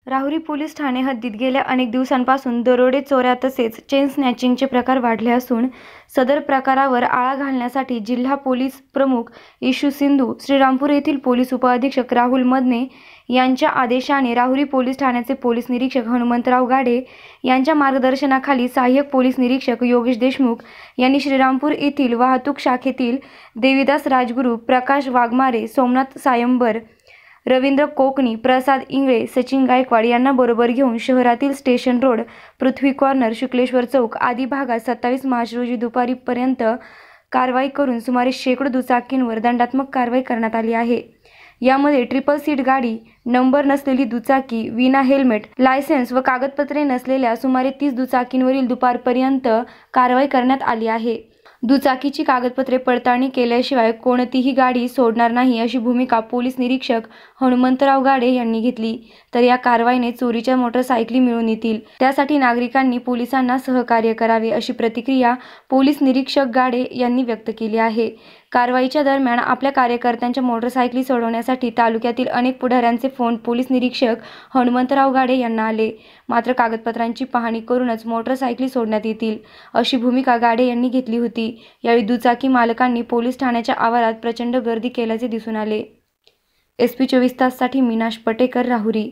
Rahuri police Thane हद्दीत गेल्या अनेक दिवसांपासून दरोडे, चोऱ्या तसेच चेन स्नॅचिंगचे प्रकार वाढले असून सदर प्रकारावर आळा घालण्यासाठी जिल्हा पोलीस प्रमुख इशू सिंधू, श्रीरामपूर येथील पोलीस उपअधीक्षक राहुल मदने यांच्या आदेशाने राहुरी पोलीस ठाण्याचे पोलीस निरीक्षक हनुमंतराव गाडे यांच्या मार्गदर्शनाखाली सहाय्यक पोलीस निरीक्षक योगेश देशमुख यांनी श्रीरामपूर येथील वाहतूक शाखेतील देवीदास राजगुरू, प्रकाश वाघमारे, सोमनाथ सायंबर, रवींद्र कोकणी, प्रसाद इंगळे, सचिन गायकवाड यांना बरोबर घेऊन शहरातील स्टेशन रोड, पृथ्वी कॉर्नर, शुक्लेश्वर चौक आदी भागात 27 मार्च रोजी दुपारीपर्यंत कारवाई करून सुमारे 100 दुचाकींवर दंडात्मक कारवाई करण्यात आली आहे। यामध्ये ट्रिपल सीट गाडी, नंबर नसलेली दुचाकी, विना हेल्मेट, लायसेन्स व कागदपत्रे नसलेल्या सुमारे 30 दुचाकींवरील दुपारपर्यंत कारवाई करण्यात आली आहे। दुचाकीची कागदपत्रे पडताळणी केल्याशिवाय कोणतीही गाडी सोडणार नाही अशी भूमिका पोलीस निरीक्षक हनुमंतराव गाडे यांनी घेतली। तर या कारवाईने चोरीच्या मोटरसायकली मिळून येतील, त्यासाठी नागरिकांनी पोलिसांना सहकार्य करावे अशी प्रतिक्रिया पोलीस निरीक्षक गाडे यांनी व्यक्त केली आहे। कारवाईच्या दरम्यान आपल्या कार्यकर्त्यांच्या मोटरसायकली सोडवण्यासाठी तालुक्यातील अनेक पुढाऱ्यांचे फोन पोलीस निरीक्षक हनुमंतराव गाडे यांना आले, मात्र कागदपत्रांची पाहणी करूनच मोटरसायकली सोडण्यात येतील अशी भूमिका गाडे यांनी घेतली होती। यावेळी दुचाकी मालकांनी पोलीस ठाण्याच्या आवारात प्रचंड गर्दी केल्याचे दिसून आले। SP 24 ताससाठी मीनाश पटेकर, राहुरी।